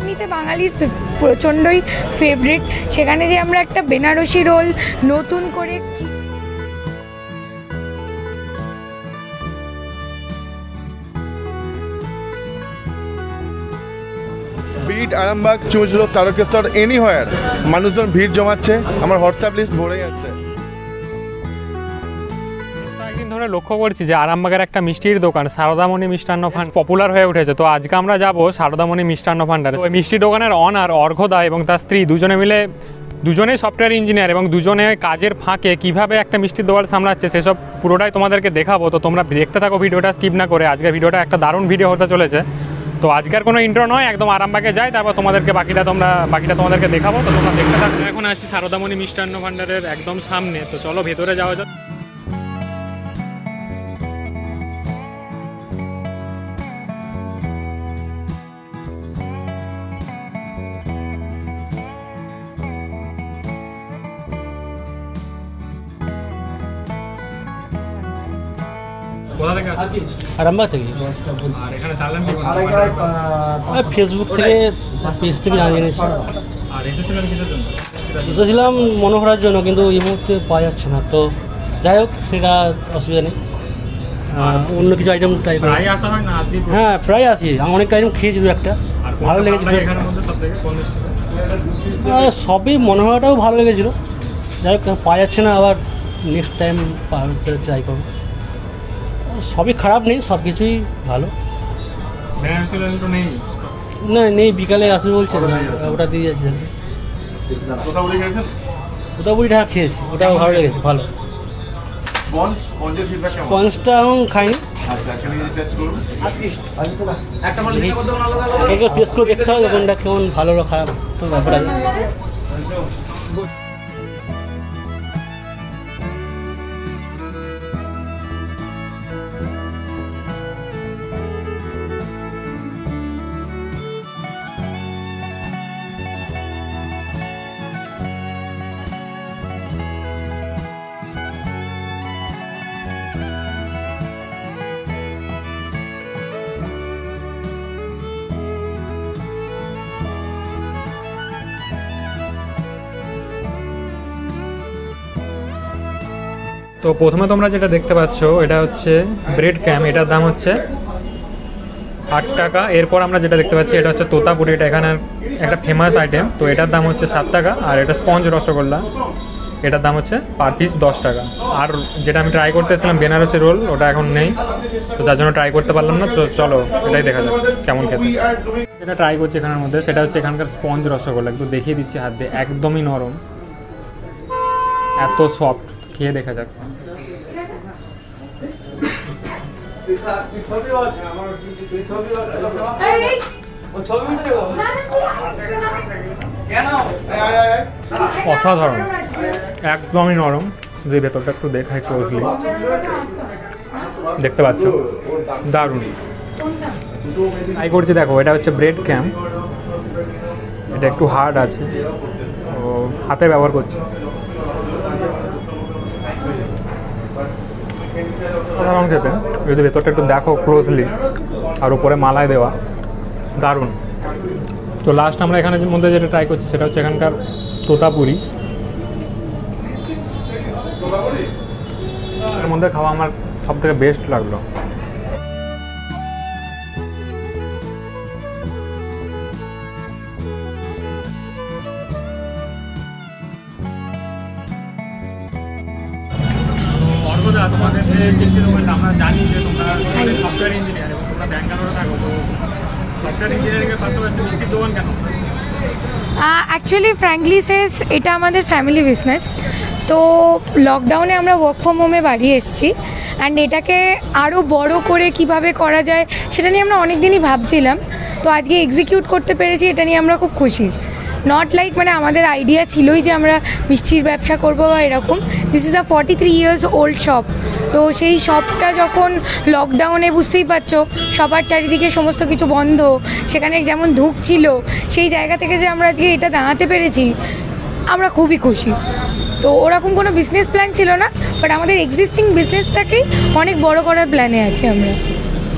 এমনিতে বাঙালির প্রচণ্ডই ফেভারিট, সেখানে যে আমরা একটা বেনারসি রোল নতুন করে বিট আরামবাগ চুঁচুড়ো তারকেশ্বর এনিহোয়ার মানুষজন ভিড় জমাচ্ছে, আমার হোয়াটসঅ্যাপ লিস্ট ভরে যাচ্ছে। কয়েকদিন ধরে লক্ষ্য করছি যে আরামবাগের একটা মিষ্টির দোকান সারদামণি মিষ্টান্ন ভান্ডার পপুলার হয়ে উঠেছে। তো আজকে আমরা যাব সারদামণি মিষ্টান্ন ভান্ডারে। ওই মিষ্টি দোকানের অনার অর্ঘদা এবং তার স্ত্রী দুজনে মিলে, দুজনেই সফটওয়্যার ইঞ্জিনিয়ার এবং দুজনে কাজের ফাঁকে কিভাবে একটা মিষ্টির দোকান সামলাচ্ছে সেসব পুরোটাই তোমাদেরকে দেখাবো। তো তোমরা দেখতে থাকো ভিডিওটা স্কিপ না করে। আজকের ভিডিওটা একটা দারুণ ভিডিও হতে চলেছে। তো আজকের কোনো ইন্ট্রো নয়, একদম আরামবাগে যাই, তারপর বাকিটা তোমাদেরকে দেখাবো। তো তোমরা দেখতে থাকো। এখন আছি সারদামণি মিষ্টান্ন ভান্ডারের একদম সামনে। তো চলো ভেতরে যাওয়া যাক। কোথা থেকে আসছেন? আরামবাগ থেকে। আর এখানে চালান কি ফেসবুক থেকে, পেজ থেকে জেনেছি। আর এসেছিলেন কিসের জন্য? এসেছিলাম মনোহরার জন্য, কিন্তু এই মুহূর্তে পাওয়া যাচ্ছে না। তো যাই হোক, সেটা অসুবিধা নেই, অন্য কিছু আইটেম ট্রাই করি। প্রায় আসা হয় না আজকে? হ্যাঁ, প্রায় আসি। আমি অনেক আইটেম খেয়েছি, দু একটা ভালো লেগেছে। এখানের মধ্যে সব থেকে কোন মিষ্টিটা? সবই মনোহরাটাও ভালো লেগেছিলো। যাই হোক, পাওয়া যাচ্ছে না, আবার নেক্সট টাইম ট্রাই করবো। সবই খারাপ নেই, সব কিছুই ভালো। তো নেই? না, নেই, বিকালে আসবে বলছে, ওটা দিয়ে যাচ্ছে। কোথাও ঢাকা খেয়েছি, ওটাও ভালো লেগেছে, ভালো। স্পঞ্জটা এখন খাইনি, টেস্ট করে দেখতে হবে কোনটা কেমন ভালো বা খারাপ, তো ব্যাপার আছে। তো প্রথমে তোমরা যেটা দেখতে পাচ্ছ এটা হচ্ছে ব্রেড ক্যাম, এটার দাম হচ্ছে 8 টাকা। এরপর আমরা যেটা দেখতে পাচ্ছি এটা হচ্ছে তোতাপুরি, এটা এখানে একটা ফেমাস আইটেম। তো এটার দাম হচ্ছে 7 টাকা। আর এটা স্পঞ্জ রসগোল্লা, এটার দাম হচ্ছে পার পিস 10 টাকা। আর যেটা আমি ট্রাই করতে এসেছিলাম বেনারসি রোল, ওটা এখন নেই, তো যার জন্য ট্রাই করতে পারলাম না। চলো এটাই দেখা যাক কেমন খেতে। যেটা ট্রাই করছি এখানের মধ্যে সেটা হচ্ছে এখানকার স্পঞ্জ রসগোল্লা। একটু দেখিয়ে দিচ্ছি হাত দিয়ে, একদমই নরম, এত সফট, খেয়ে দেখা যাক। অসাধারণ, একদমই নরম। যে ভেতরটা একটু দেখাই ক্লোজলি, দেখতে পাচ্ছ, দারুণ। ট্রাই করছি, দেখো এটা হচ্ছে ব্রেড ক্যাম, এটা একটু হার্ড আছে, ও হাতে ব্যবহার করছি। সাধারণ খেতে, যদি ভেতরটা একটু দেখো ক্লোজলি, আর উপরে মালাই দেওয়া, দারুণ। তো লাস্ট আমরা এখানের মধ্যে যেটা ট্রাই করছি সেটা হচ্ছে এখানকার তোতাপুরি। এর মধ্যে খাওয়া আমার সব থেকে বেস্ট লাগলো। তোমাদের যে মিষ্টি দোকানটা, আমরা জানি যে তোমরা সফটওয়্যার ইঞ্জিনিয়ার এবং তোমরা ব্যাঙ্গালোরে থাকো, তো সফটওয়্যার ইঞ্জিনিয়ারিংয়ের পাশাপাশি মিষ্টির দোকান কেন? অ্যাকচুয়ালি ফ্র্যাঙ্কলি সেজ এটা আমাদের ফ্যামিলি বিজনেস। তো লকডাউনে আমরা ওয়ার্ক ফ্রম হোমে বাড়ি এসেছি, অ্যান্ড এটাকে আরও বড় করে কিভাবে করা যায় সেটা নিয়ে আমরা অনেক দিনই ভাবছিলাম। তো আজকে এক্সিকিউট করতে পেরেছি, এটা নিয়ে আমরা খুব খুশি। নট লাইক মানে আমাদের আইডিয়া ছিলই যে আমরা মিষ্টির ব্যবসা করবো বা এরকম। This is a 43 years old shop. তো সেই শপটা যখন লকডাউনে, বুঝতেই পারছো, সবার চারিদিকে সমস্ত কিছু বন্ধ, সেখানে যেমন ধুঁক ছিল, সেই জায়গা থেকে যে আমরা আজকে এটা দাঁড়াতে পেরেছি, আমরা খুবই খুশি। তো ওরকম কোনো বিজনেস প্ল্যান ছিল না, বাট আমাদের এক্সিস্টিং বিজনেসটাকেই অনেক বড় করার প্ল্যানে আছি আমরা।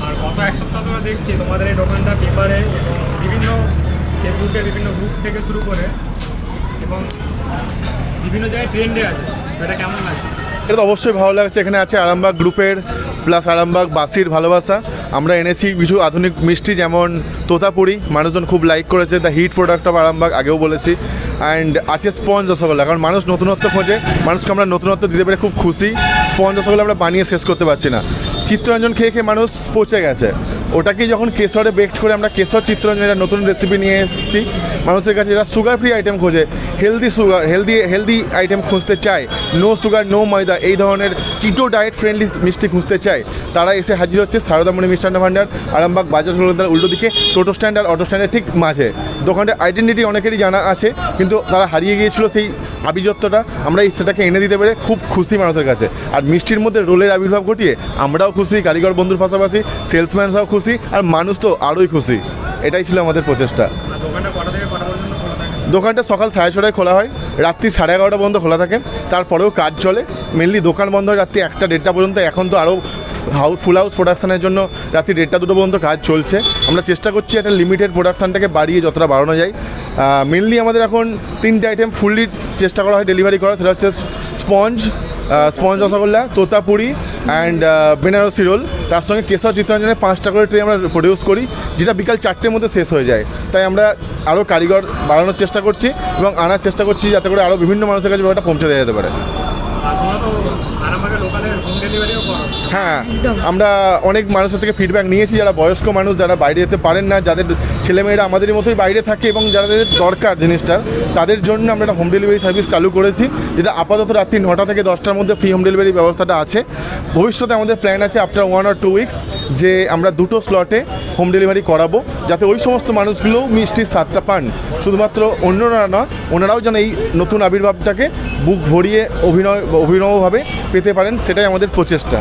আর গত এক সপ্তাহ ধরে দেখছি তোমাদের এই দোকানটা পেপারে বিভিন্ন ফেসবুকে বিভিন্ন গ্রুপ থেকে শুরু করে এবং বিভিন্ন জায়গায় ট্রেন্ডে আছে, এটা কেমন লাগে? এটা তো অবশ্যই ভালো লাগছে। এখানে আছে আরামবাগ গ্রুপের প্লাস আরামবাগ বাসির ভালোবাসা। আমরা এনেছি কিছু আধুনিক মিষ্টি, যেমন তোতাপুরি, মানুষজন খুব লাইক করেছে, the hit product of Arambagh, আগেও বলেছি। অ্যান্ড আছে স্পঞ্জ রসগোল্লা, কারণ মানুষ নতুনত্ব খোঁজে, মানুষকে আমরা নতুনত্ব দিতে পেরে খুব খুশি। স্পঞ্জ রসগোল্লা আমরা বানিয়ে শেষ করতে পারছি না, চিত্তরঞ্জন খেয়ে খেয়ে মানুষ পচে গেছে। ওটাকেই যখন কেশরে বেকড করে আমরা কেশর চিত্তরঞ্জনের নতুন রেসিপি নিয়ে এসেছি মানুষের কাছে, যারা সুগার ফ্রি আইটেম খোঁজে, হেলদি আইটেম খুঁজতে চায়, নো সুগার নো ময়দা, এই ধরনের কিটো ডায়েট ফ্রেন্ডলি মিষ্টি খুঁজতে চায়, তারা এসে হাজির হচ্ছে সারদামণি মিষ্টান্ন ভাণ্ডার, আরামবাগ বাজার কলকাতার উল্টো দিকে, টোটো স্ট্যান্ড আর অটো স্ট্যান্ডের ঠিক মাঝে। দোকানটার আইডেন্টিটি অনেকেরই জানা আছে, কিন্তু তারা হারিয়ে গিয়েছিল সেই আভিজাত্যটা, আমরা সেটাকে এনে দিতে পেরে খুব খুশি মানুষের কাছে। আর মিষ্টির মধ্যে রোলের আবির্ভাব ঘটিয়ে আমরাও খুশি, কারিগর বন্ধুর পাশাপাশি সেলসম্যানরাও খুশি, আর মানুষ তো আরোই খুশি। এটাই ছিল আমাদের প্রচেষ্টা। দোকানটা সকাল 6:30টায় খোলা হয়, রাত্রি 11:30 পর্যন্ত খোলা থাকে, তারপরেও কাজ চলে। মেনলি দোকান বন্ধ হয় রাত্রি 1টা-1:30 পর্যন্ত। এখন তো আরও ফুল হাউস প্রোডাকশানের জন্য রাত্রি 1:30-2 পর্যন্ত কাজ চলছে। আমরা চেষ্টা করছি একটা লিমিটেড প্রোডাকশানটাকে বাড়িয়ে যতটা বাড়ানো যায়। মেনলি আমাদের এখন 3টে আইটেম ফুললি চেষ্টা করা হয় ডেলিভারি করা, সেটা হচ্ছে sponge rasgulla, Totapuri and Banarasi roll. তার সঙ্গে কেশর চিত্তরঞ্জনের 5টা করে ট্রে আমরা প্রডিউস করি, যেটা বিকাল 4টের মধ্যে শেষ হয়ে যায়। তাই আমরা আরও কারিগর বাড়ানোর চেষ্টা করছি এবং আনার চেষ্টা করছি যাতে করে আরও বিভিন্ন মানুষের কাছে ব্যাপারটা পৌঁছে দেওয়া যেতে পারে। হ্যাঁ, আমরা অনেক মানুষের থেকে ফিডব্যাক নিয়েছি, যারা বয়স্ক মানুষ, যারা বাইরে যেতে পারেন না, যাদের ছেলেমেয়েরা আমাদের মতোই বাইরে থাকে এবং যাদের দরকার জিনিসটার, তাদের জন্য আমরা একটা হোম ডেলিভারি সার্ভিস চালু করেছি, যেটা আপাতত রাত্রি 9টা থেকে 10টার মধ্যে ফ্রি হোম ডেলিভারি ব্যবস্থাটা আছে। ভবিষ্যতে আমাদের প্ল্যান আছে আফটার 1 or 2 উইকস যে আমরা 2টো স্লটে হোম ডেলিভারি করাবো, যাতে ওই সমস্ত মানুষগুলোও মিষ্টির স্বাদটা পান। শুধুমাত্র অন্যরা না, ওনারাও যেন এই নতুন আবির্ভাবটাকে বুক ভরিয়ে অভিনবভাবে পেতে পারেন, সেটাই আমাদের প্রচেষ্টা।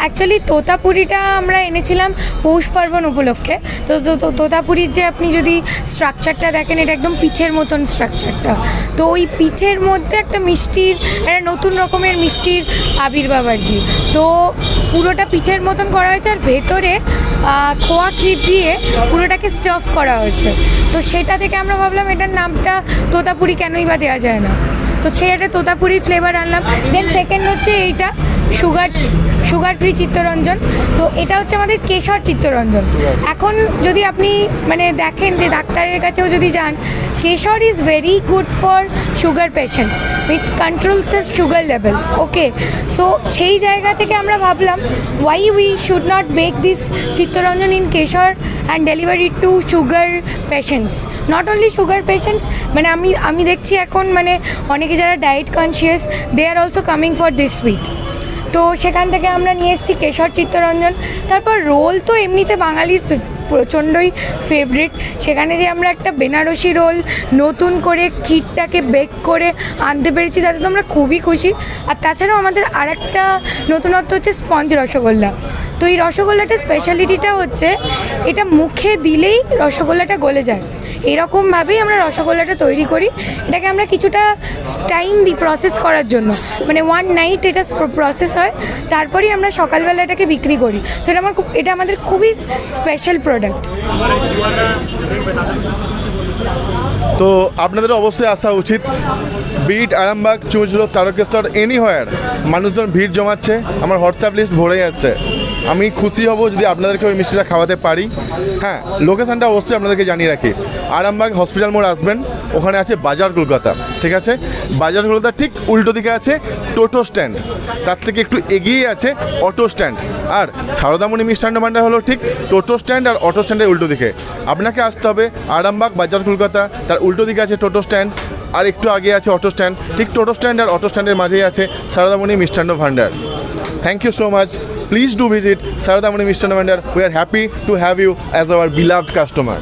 অ্যাকচুয়ালি তোতাপুরিটা আমরা এনেছিলাম পৌষ পার্বণ উপলক্ষে। তো তোতাপুরির যে আপনি যদি স্ট্রাকচারটা দেখেন, এটা একদম পিঠের মতন স্ট্রাকচারটা। তো ওই পিঠের মধ্যে একটা মিষ্টির, একটা নতুন রকমের মিষ্টির আবির্ভাব আর কি। তো পুরোটা পিঠের মতন করা হয়েছে, আর ভেতরে খোয়া ক্ষীর দিয়ে পুরোটাকে স্টাফ করা হয়েছে। তো সেটা থেকে আমরা ভাবলাম এটার নামটা তোতাপুরি কেনই বা দেওয়া যায় না, তো সেই একটা তোতাপুরি ফ্লেভার আনলাম। দেন সেকেন্ড হচ্ছে এইটা সুগার ফ্রি চিত্তরঞ্জন। তো এটা হচ্ছে আমাদের কেশর চিত্তরঞ্জন। এখন যদি আপনি মানে দেখেন যে ডাক্তারের কাছেও যদি যান, keshar is very good for sugar patients, it controls the sugar level. Okay, so সেই জায়গা থেকে আমরা ভাবলাম why we should not bake this Chittaranjan in keshar and deliver it to sugar patients. Not only sugar patients, মানে আমি দেখছি এখন মানে অনেকে যারা diet conscious, they are also coming for this sweet. তো সেখান থেকে আমরা নিয়ে এসেছি কেশর চিত্তরঞ্জন। তারপর রোল তো এমনিতে বাঙালির প্রচণ্ডই ফেভারিট, সেখানে যে আমরা একটা বেনারসি রোল নতুন করে ক্ষীরটাকে বেক করে আনতে পেরেছি, তাতে তো আমরা খুবই খুশি। আর তাছাড়াও আমাদের আরেকটা নতুনত্ব হচ্ছে স্পঞ্জ রসগোল্লা। তো এই রসগোল্লাটার স্পেশালিটিটা হচ্ছে এটা মুখে দিলেই রসগোল্লাটা গলে যায়, এরকমভাবেই আমরা রসগোল্লাটা তৈরি করি। এটাকে আমরা কিছুটা টাইম দিই প্রসেস করার জন্য, মানে 1 নাইট এটা প্রসেস হয়, তারপরেই আমরা সকালবেলা এটাকে বিক্রি করি। তো এটা আমাদের খুবই স্পেশাল প্রোডাক্ট। তো আপনাদের অবশ্যই আসা উচিত। বিট আরামবাগ, চুঁচড়ো, তারকেশ্বর, এনিহোয়ার মানুষজন ভিড় জমাচ্ছে, আমার হোয়াটসঅ্যাপ লিস্ট ভরে যাচ্ছে। আমি খুশি হব যদি আপনাদেরকে ওই মিষ্টিটা খাওয়াতে পারি। হ্যাঁ, লোকেশানটা অবশ্যই আপনাদেরকে জানিয়ে রাখি। আরামবাগ হসপিটাল মোড় আসবেন, ওখানে আছে বাজার কলকাতা, ঠিক আছে? বাজার কলকাতার ঠিক উল্টো দিকে আছে টোটো স্ট্যান্ড, তার থেকে একটু এগিয়ে আছে অটো স্ট্যান্ড। আর সারদামণি মিষ্টান্ন ভাণ্ডার হলো ঠিক টোটো স্ট্যান্ড আর অটো স্ট্যান্ডের উল্টো দিকে। আপনাকে আসতে হবে আরামবাগ বাজার কলকাতা, তার উল্টো দিকে আছে টোটো স্ট্যান্ড, আর একটু আগে আছে অটো স্ট্যান্ড। ঠিক টোটো স্ট্যান্ড আর অটো স্ট্যান্ডের মাঝেই আছে Saradamani Mishtanna Bhandar. Thank you so much. Please do visit Saradamani Mishtanna Bhandar. We are happy to have you as our beloved customer.